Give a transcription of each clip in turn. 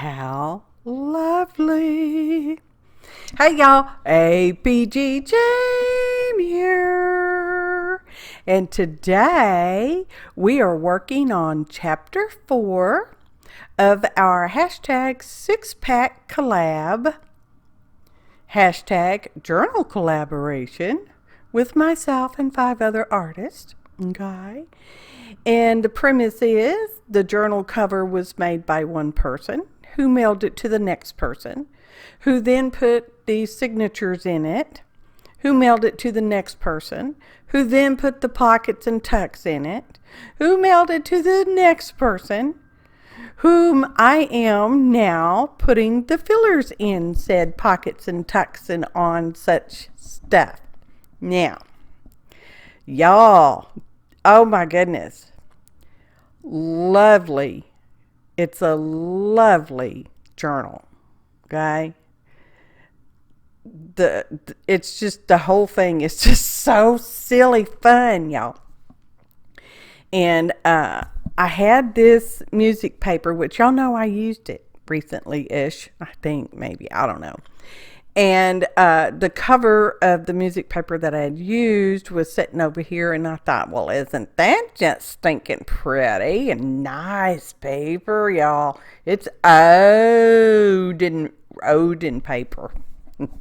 How lovely. Hey y'all, APG Jamie here. And today we are working on chapter 4 of our hashtag 6-pack collab, hashtag journal collaboration with myself and 5 other artists. Okay. And the premise is the journal cover was made by one person who mailed it to the next person, who then put the signatures in it, who mailed it to the next person, who then put the pockets and tucks in it, who mailed it to the next person, whom I am now putting the fillers in said pockets and tucks and on such stuff. Now, y'all, oh my goodness, lovely. It's a lovely journal, okay? It's just, the whole thing is just so silly fun, y'all. And I had this music paper, which y'all know I used it recently-ish, I think, maybe, I don't know. And the cover of the music paper that I had used was sitting over here, and I thought, well, isn't that just stinking pretty and nice paper, y'all? It's Odin paper.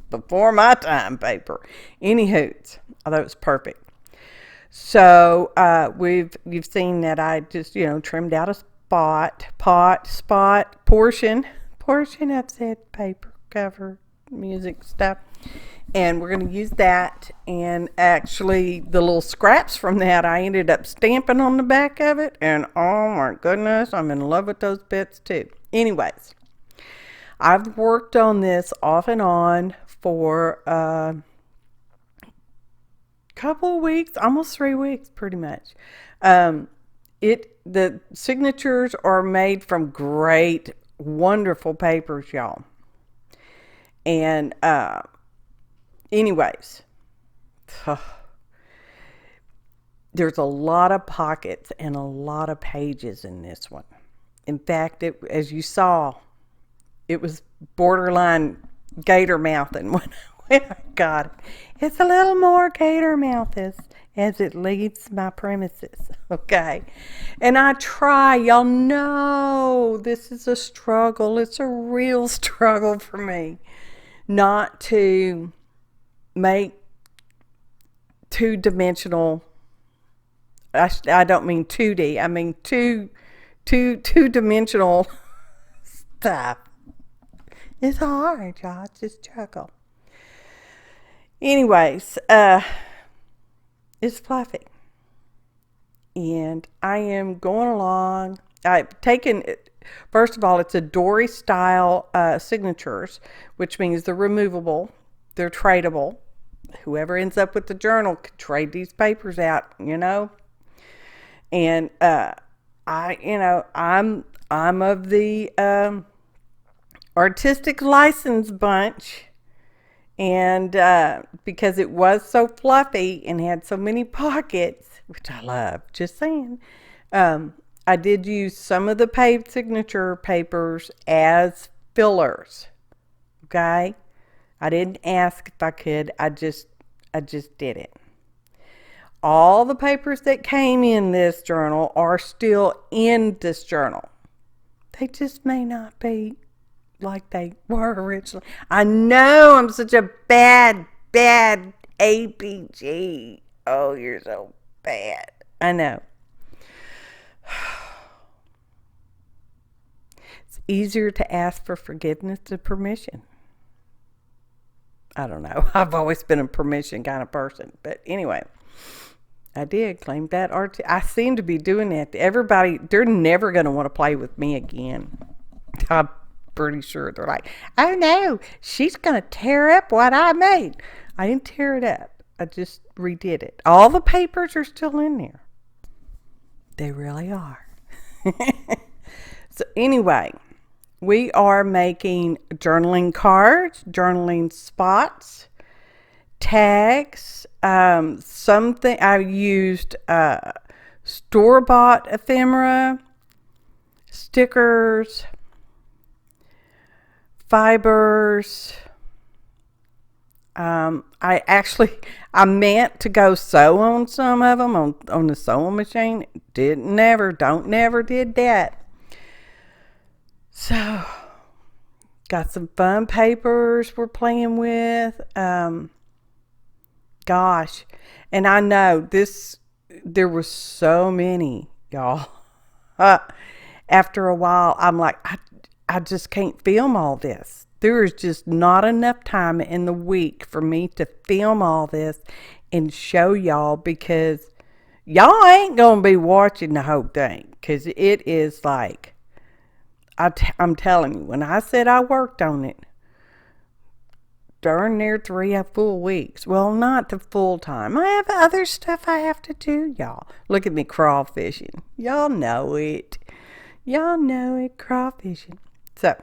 Before my time paper. Anywho, although it's perfect. So you've seen that I just, trimmed out a portion of said paper cover music stuff, and we're going to use that. And actually the little scraps from that I ended up stamping on the back of it, and oh my goodness, I'm in love with those bits too. Anyways, I've worked on this off and on for a couple of weeks, almost 3 weeks pretty much. The signatures are made from great, wonderful papers, y'all. And anyways, there's a lot of pockets and a lot of pages in this one. In fact, as you saw, it was borderline gator mouthing when I got it. It's a little more gator mouth as it leaves my premises, okay? And I try, y'all know this is a struggle. It's a real struggle for me not to make two-dimensional, I don't mean 2D, I mean two-dimensional stuff. It's hard, y'all. It's just struggle. Anyways, it's fluffy. And I am going along. I've taken, first of all, it's a Dory style signatures, which means they're removable. They're tradable. Whoever ends up with the journal could trade these papers out, And I'm of the artistic license bunch. And because it was so fluffy and had so many pockets, which I love, just saying, I did use some of the paved signature papers as fillers. Okay? I didn't ask if I could. I just did it. All the papers that came in this journal are still in this journal. They just may not be like they were originally. I know I'm such a bad APG. Oh, you're so bad. I know. It's easier to ask for forgiveness than permission. I don't know. I've always been a permission kind of person. But anyway, I did claim that art. I seem to be doing that to everybody. They're never going to want to play with me again. I'm pretty sure they're like, oh no, she's going to tear up what I made. I didn't tear it up. I just redid it. All the papers are still in there. They really are. So anyway, we are making journaling cards, journaling spots, tags. Something I used store-bought ephemera, stickers, fibers. I meant to go sew on some of them on the sewing machine. Don't never did that. So, got some fun papers we're playing with. Gosh, and I know there were so many, y'all. After a while, I'm like, I just can't film all this. There is just not enough time in the week for me to film all this and show y'all, because y'all ain't going to be watching the whole thing, because it is like, I'm telling you, when I said I worked on it, darn near 3 full weeks. Well, not the full time. I have other stuff I have to do, y'all. Look at me crawfishing. Y'all know it. Y'all know it, crawfishing. So,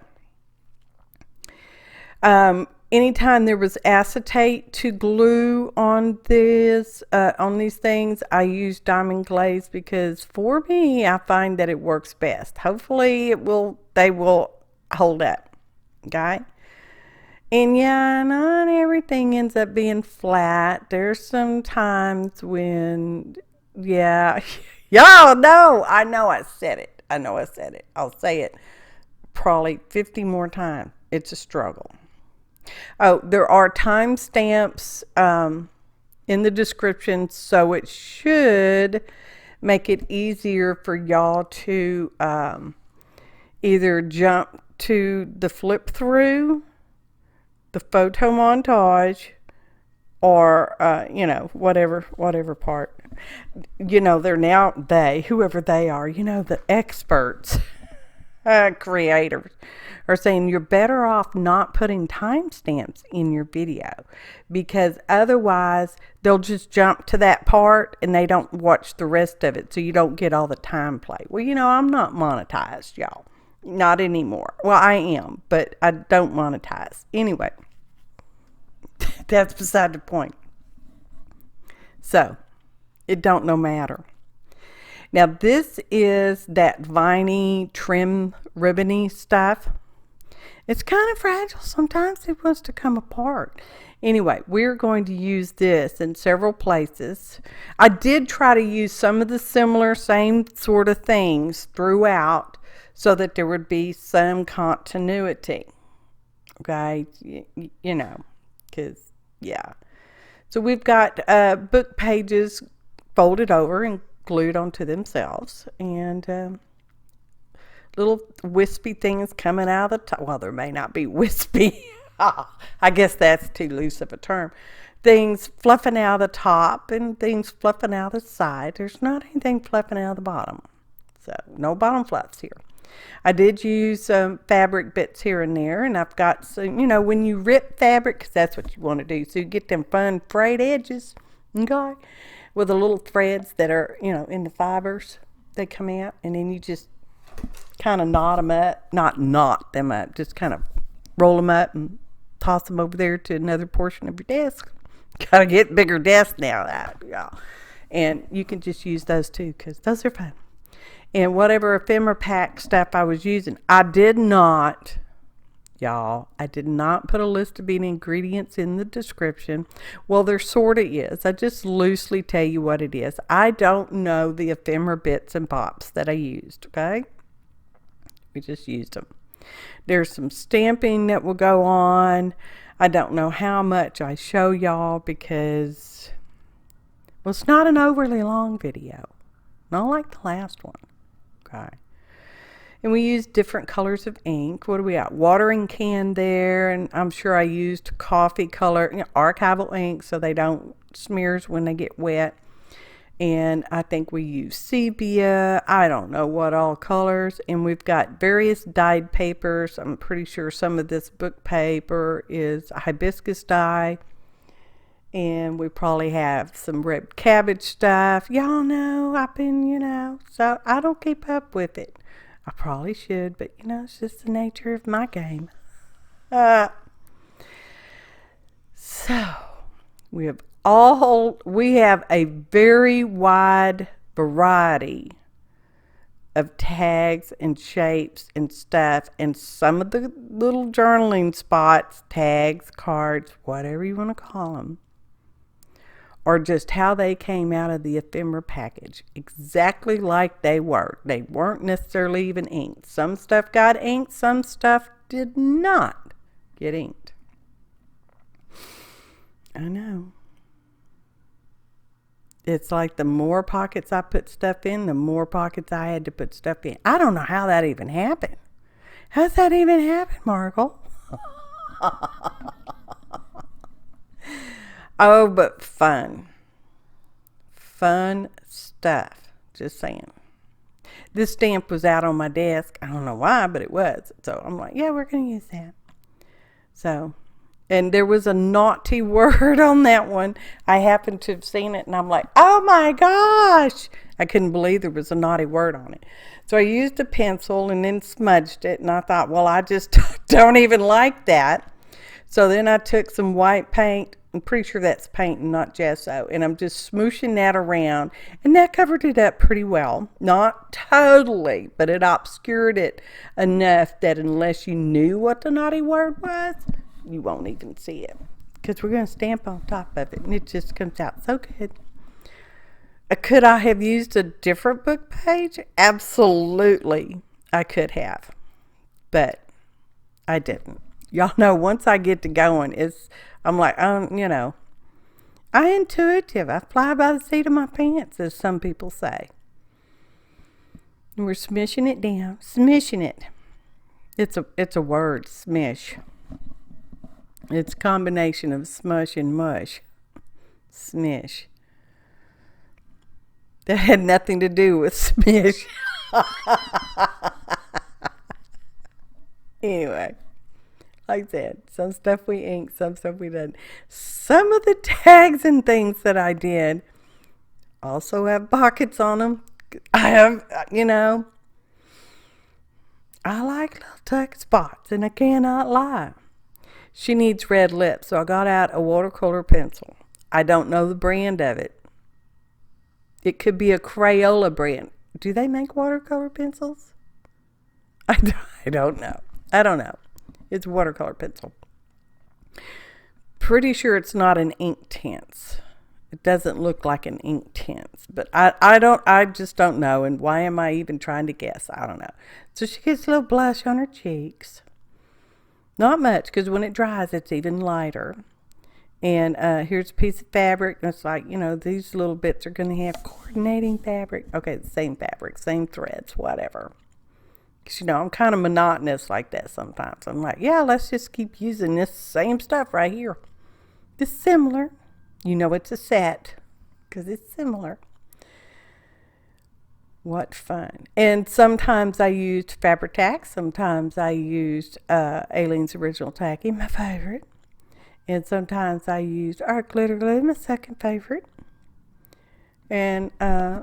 anytime there was acetate to glue on these things, I use diamond glaze, because for me, I find that it works best. Hopefully they will hold up. Okay? And yeah, not everything ends up being flat. There's some times when, yeah, y'all know, I know I said it. I'll say it probably 50 more times. It's a struggle. Oh, there are timestamps in the description, so it should make it easier for y'all to either jump to the flip through, the photo montage, or whatever part. Whoever they are, the experts, creators, are saying you're better off not putting timestamps in your video, because otherwise they'll just jump to that part and they don't watch the rest of it, so you don't get all the time play. Well, I'm not monetized, y'all. Not anymore. Well, I am, but I don't monetize. Anyway, that's beside the point. So, it don't no matter. Now, this is that viney, trim, ribbony stuff. It's kind of fragile. Sometimes it wants to come apart. Anyway, we're going to use this in several places. I did try to use some of the same sort of things throughout, so that there would be some continuity. Okay, because, yeah. So we've got book pages folded over and glued onto themselves, and little wispy things coming out of the top. Well, there may not be wispy. I guess that's too loose of a term. Things fluffing out of the top and things fluffing out of the side. There's not anything fluffing out of the bottom. So no bottom fluffs here. I did use some fabric bits here and there, and I've got some, when you rip fabric, because that's what you want to do, so you get them fun frayed edges, okay, with the little threads that are, in the fibers, they come out, and then you just kind of knot them up, not knot them up, just kind of roll them up and toss them over there to another portion of your desk. Gotta get bigger desks now, y'all. And you can just use those too, because those are fun. And whatever ephemera pack stuff I was using, I did not put a list of ingredients in the description. Well, there sort of is. I just loosely tell you what it is. I don't know the ephemera bits and pops that I used, okay? We just used them. There's some stamping that will go on. I don't know how much I show y'all, because, well, it's not an overly long video. Not like the last one. Okay. And we use different colors of ink. What do we got? Watering can there, and I'm sure I used coffee color, archival ink, so they don't smears when they get wet. And I think we use sepia. I don't know what all colors. And we've got various dyed papers. I'm pretty sure some of this book paper is hibiscus dye. And we probably have some red cabbage stuff. Y'all know I've been, so I don't keep up with it. I probably should, but it's just the nature of my game. So we have a very wide variety of tags and shapes and stuff, and some of the little journaling spots, tags, cards, whatever you want to call them, or just how they came out of the ephemera package, exactly like they were. They weren't necessarily even inked. Some stuff got inked, some stuff did not get inked. I know. It's like the more pockets I put stuff in, the more pockets I had to put stuff in. I don't know how that even happened. How's that even happen, Markle? Oh, but fun. Fun stuff. Just saying. This stamp was out on my desk. I don't know why, but it was. So I'm like, yeah, we're going to use that. So, and there was a naughty word on that one. I happened to have seen it, and I'm like, oh my gosh. I couldn't believe there was a naughty word on it. So I used a pencil and then smudged it, and I thought, well, I just don't even like that. So then I took some white paint. I'm pretty sure that's paint and not gesso. And I'm just smooshing that around. And that covered it up pretty well. Not totally, but it obscured it enough that unless you knew what the naughty word was, you won't even see it. Because we're going to stamp on top of it. And it just comes out so good. Could I have used a different book page? Absolutely, I could have. But I didn't. Y'all know once I get to going, I'm like, I'm intuitive. I fly by the seat of my pants, as some people say. And we're smishing it down, smishing it. It's a word, smish. It's a combination of smush and mush. Smish. That had nothing to do with smish. Anyway. Like I said, some stuff we inked, some stuff we didn't. Some of the tags and things that I did also have pockets on them. I have, I like little tuck spots, and I cannot lie. She needs red lips, so I got out a watercolor pencil. I don't know the brand of it. It could be a Crayola brand. Do they make watercolor pencils? I don't know. I don't know. It's a watercolor pencil. Pretty sure it's not an Inktense. It doesn't look like an Inktense, but I just don't know. And why am I even trying to guess? I don't know. So she gets a little blush on her cheeks. Not much, because when it dries, it's even lighter. And here's a piece of fabric. And it's like, these little bits are going to have coordinating fabric. Okay, the same fabric, same threads, whatever. Because, I'm kind of monotonous like that sometimes. I'm like, yeah, let's just keep using this same stuff right here. It's similar. It's a set because it's similar. What fun. And sometimes I used Fabri-Tac. Sometimes I used Aileen's Original Tacky, my favorite. And sometimes I used Art Glitter Glue, my second favorite. And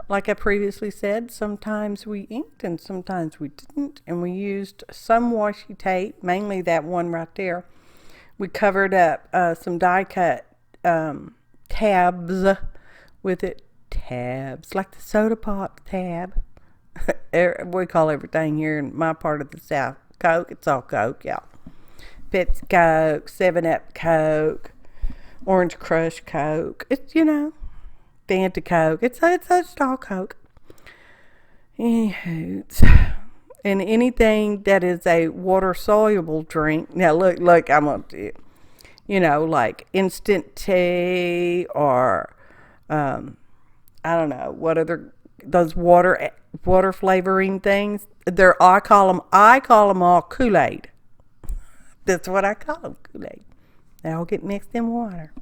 like I previously said, sometimes we inked and sometimes we didn't. And we used some washi tape, mainly that one right there. We covered up some die cut tabs with it. Tabs, like the soda pop tab. We call everything here in my part of the South Coke. It's all Coke, yeah. Pepsi Coke, 7-Up Coke, Orange Crush Coke. It's, Fanta Coke. It's just all Coke. Anywho, and anything that is a water-soluble drink. Now, look, I'm going to do, like instant tea or, I don't know, what other, those water flavoring things. I call them all Kool-Aid. That's what I call them, Kool-Aid. They all get mixed in water.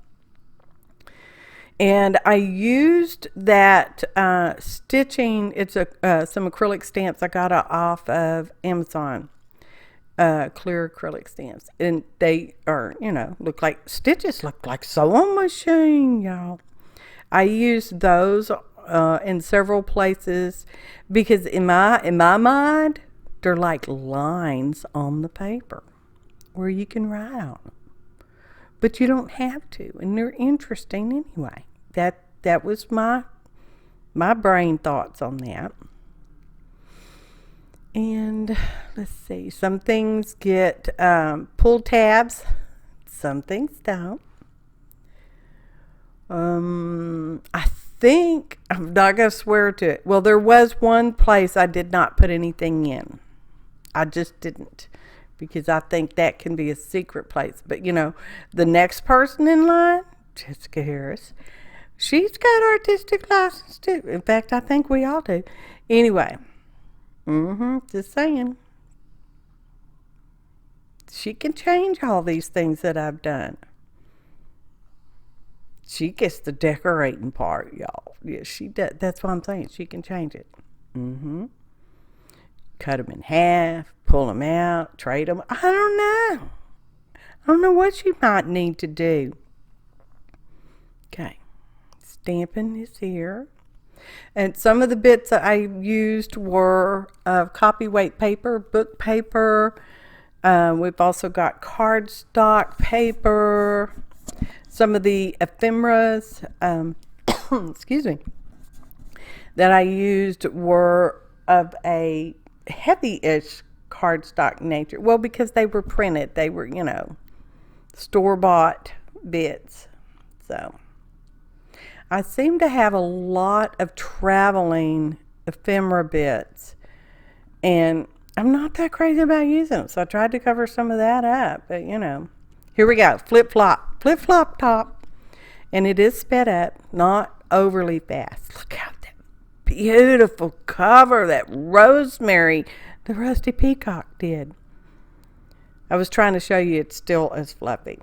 And I used that stitching. It's some acrylic stamps I got off of Amazon. Clear acrylic stamps. And they are, look like stitches, look like sewing machine, y'all. I used those in several places because in my mind, they're like lines on the paper where you can write on them. But you don't have to, and they're interesting anyway. That was my brain thoughts on that. And let's see, some things get pull tabs, some things don't. I think, I'm not going to swear to it. Well, there was one place I did not put anything in. I just didn't, because I think that can be a secret place. But, you know, the next person in line, Jessica Harris, she's got artistic license too. In fact, I think we all do. Anyway, just saying. She can change all these things that I've done. She gets the decorating part, y'all. Yeah, she does. That's what I'm saying. She can change it. Cut them in half, pull them out, trade them. I don't know. I don't know what she might need to do. Okay. Stamping is here. And some of the bits that I used were copyweight paper, book paper. We've also got cardstock paper. Some of the ephemeras, excuse me, that I used were of a heavy-ish cardstock nature. Well, because they were printed. They were, you know, store-bought bits. So I seem to have a lot of traveling ephemera bits, and I'm not that crazy about using them, so I tried to cover some of that up. But, you know, here we go. Flip-flop top. And it is sped up, not overly fast. Look at that beautiful cover that Rosemary, the Rusty Peacock, did. I was trying to show you it's still as fluffy.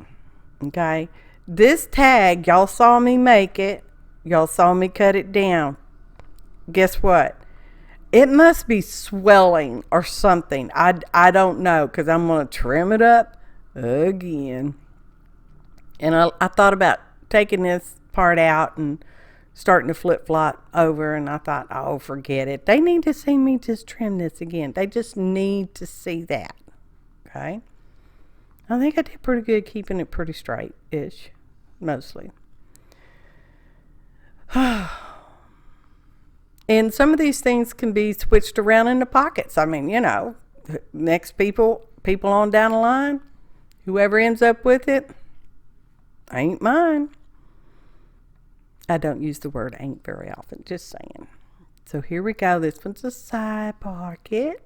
Okay? This tag, y'all saw me make it. Y'all saw me cut it down. Guess what? It must be swelling or something. I don't know, because I'm going to trim it up again. And I thought about taking this part out and starting to flip-flop over, and I thought, oh, forget it. They need to see me just trim this again. They just need to see that. Okay? I think I did pretty good keeping it pretty straight-ish, mostly. And some of these things can be switched around in the pockets. I mean, you know, next people on down the line, whoever ends up with it, ain't mine. I don't use the word ain't very often, just saying. So here we go. This one's a side pocket.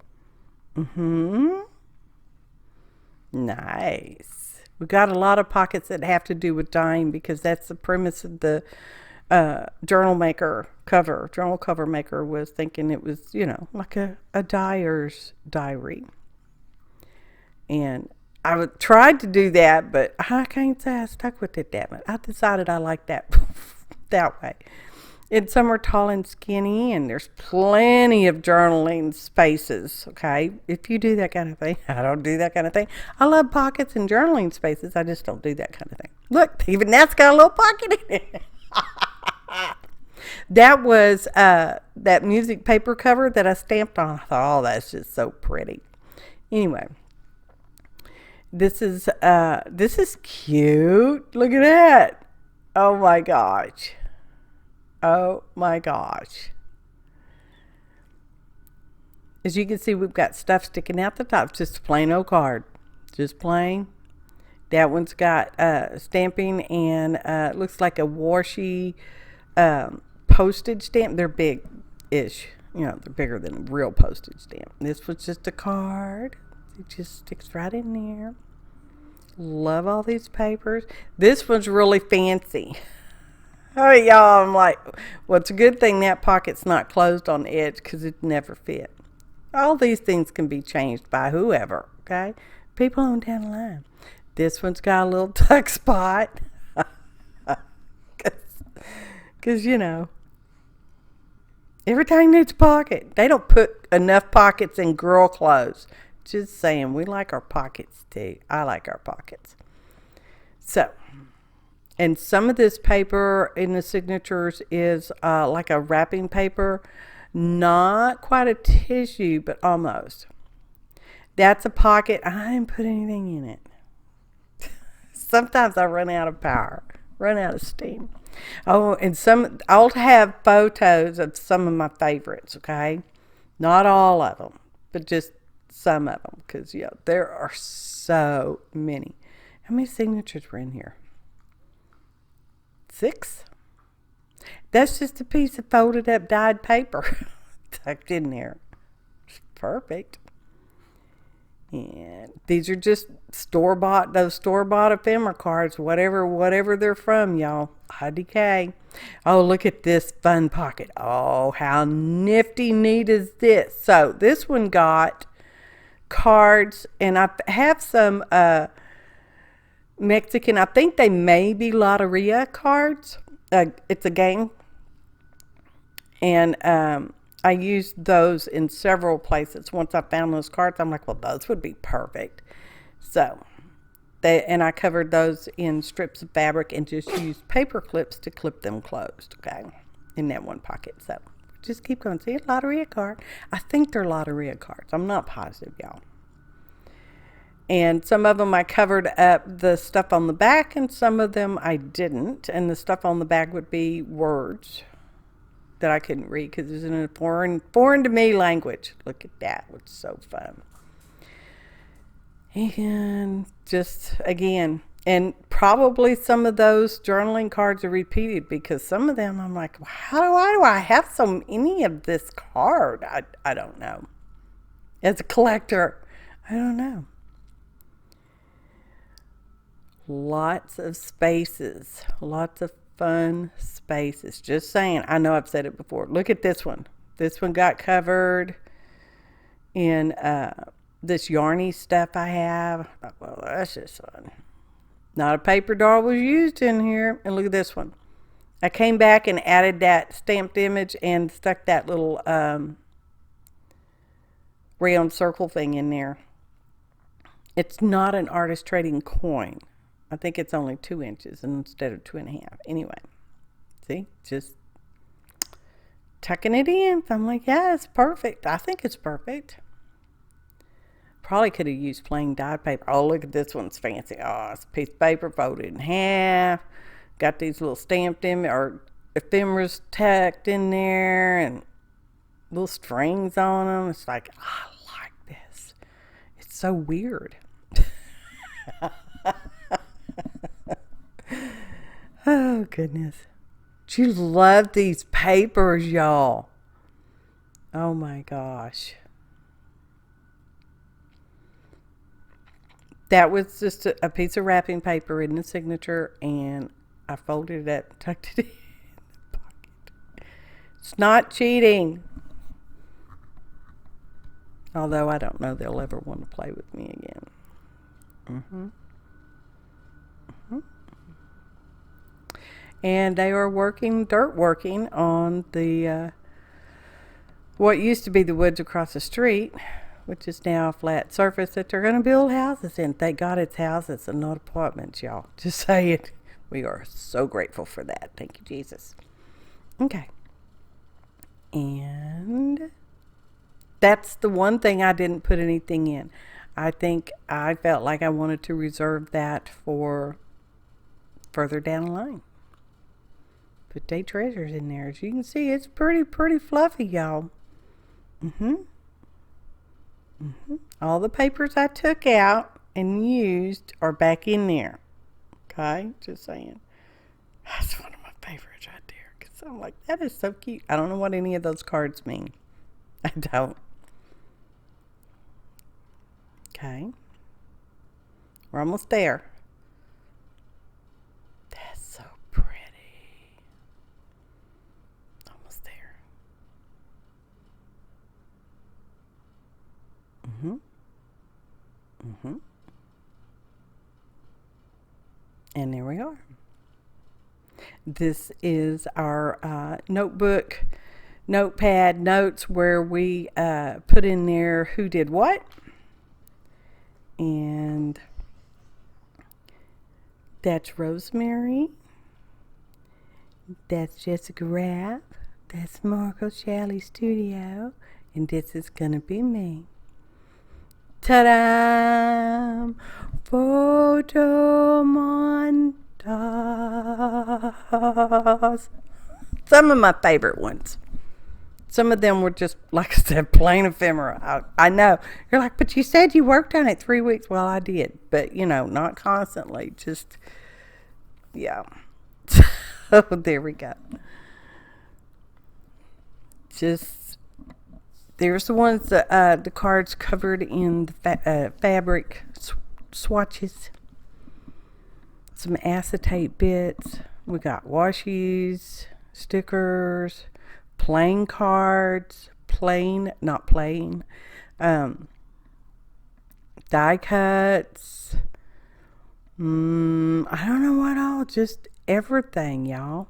Nice. We got a lot of pockets that have to do with dyeing, because that's the premise of the journal cover maker was thinking it was, you know, like a dyer's diary. And I tried to do that, but I can't say I stuck with it that much. I decided I like that that way. And some are tall and skinny, and there's plenty of journaling spaces, okay? If you do that kind of thing. I don't do that kind of thing. I love pockets and journaling spaces. I just don't do that kind of thing. Look, even that's got a little pocket in it. That was that music paper cover that I stamped on. I thought, oh, that's just so pretty. Anyway, this is cute. Look at that. Oh my gosh. Oh my gosh. As you can see, we've got stuff sticking out the top. It's just a plain old card. Just plain. That one's got stamping and looks like a washi postage stamp. They're big-ish. You know, they're bigger than a real postage stamp. This was just a card. It just sticks right in there. Love all these papers. This one's really fancy. Oh, y'all, I'm like, well, it's a good thing that pocket's not closed on the edge, because it never fit. All these things can be changed by whoever, okay? People on down the line. This one's got a little tuck spot. Because, you know, everything needs a pocket. They don't put enough pockets in girl clothes. Just saying, we like our pockets too. I like our pockets. So, and some of this paper in the signatures is like a wrapping paper. Not quite a tissue, but almost. That's a pocket. I didn't put anything in it. Sometimes I run out of power, run out of steam. Oh, and I'll have photos of some of my favorites, okay? Not all of them, but just some of them, because there are so many. How many signatures were in here? 6. That's just a piece of folded up dyed paper tucked in there. It's perfect. And these are just store-bought, those store-bought ephemera cards, whatever they're from, y'all. IDK. Oh, look at this fun pocket. Oh, how nifty neat is this? So this one got cards, and I have some Mexican, I think they may be Loteria cards. It's a game. And I used those in several places. Once I found those cards, I'm like, well, those would be perfect. So, I covered those in strips of fabric and just used paper clips to clip them closed, okay, in that one pocket. So, just keep going. See, a Loteria card. I think they're Loteria cards. I'm not positive, y'all. And some of them I covered up the stuff on the back, and some of them I didn't. And the stuff on the back would be words that I couldn't read because it's in a foreign to me language. Look at that. It's so fun. And just, again, and probably some of those journaling cards are repeated, because some of them I'm like, why do I have so many of this card? I don't know. As a collector, I don't know. Lots of spaces. Lots of fun spaces. Just saying. I know I've said it before. Look at this one. This one got covered in this yarny stuff I have. Well, that's just fun. Not a paper doll was used in here. And look at this one. I came back and added that stamped image and stuck that little round circle thing in there. It's not an artist trading coin. I think it's only 2 inches instead of 2.5. Anyway, see, just tucking it in. I'm like, yeah, it's perfect. I think it's perfect. Probably could have used plain dyed paper. Oh, look at this one's fancy. Oh, it's a piece of paper folded in half. Got these little stamped ephemeras tucked in there and little strings on them. It's like, I like this. It's so weird. Oh, goodness. She loved these papers, y'all. Oh, my gosh. That was just a piece of wrapping paper in the signature, and I folded it up, tucked it in the pocket. It's not cheating. Although I don't know they'll ever want to play with me again. And they are dirt working on the what used to be the woods across the street, which is now a flat surface that they're going to build houses in. Thank God it's houses and not apartments, y'all. Just say it. We are so grateful for that. Thank you, Jesus. Okay. And that's the one thing I didn't put anything in. I think I felt like I wanted to reserve that for further down the line. Put day treasures in there. As you can see, it's pretty fluffy, y'all. All the papers I took out and used are back in there. Okay, just saying. That's one of my favorites right there. Because I'm like, that is so cute. I don't know what any of those cards mean. I don't. Okay. We're almost there. That's so pretty. Almost there. And there we are. This is our notepad notes where we put in there who did what. And that's Rosemary. That's Jessica Rapp. That's Marco Shalley Studio. And this is going to be me. Ta-da! Photo montage. Some of my favorite ones. Some of them were just, like I said, plain ephemera. I know. You're like, but you said you worked on it 3 weeks. Well, I did. But, not constantly. Just, yeah. So, there we go. Just, there's the ones, the cards covered in the fabric swatches. Some acetate bits. We got washies, stickers, plain cards, not plain, die cuts. I don't know what all, just everything, y'all.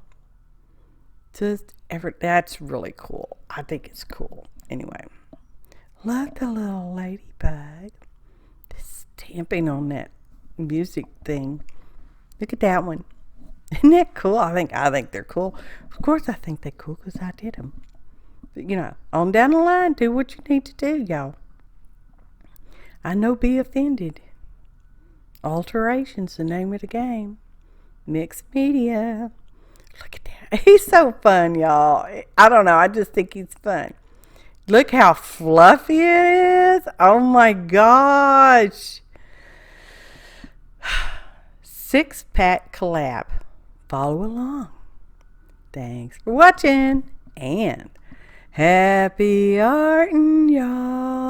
That's really cool. I think it's cool. Anyway, love the little ladybug. Stamping on that music thing. Look at that one. Isn't that cool? I think they're cool. Of course I think they're cool because I did them. But, on down the line, do what you need to do, y'all. I know, be offended. Alterations, the name of the game. Mixed media. Look at that. He's so fun, y'all. I don't know. I just think he's fun. Look how fluffy it is. Oh, my gosh. 6-pack collab. Follow along. Thanks for watching. And happy arting, y'all.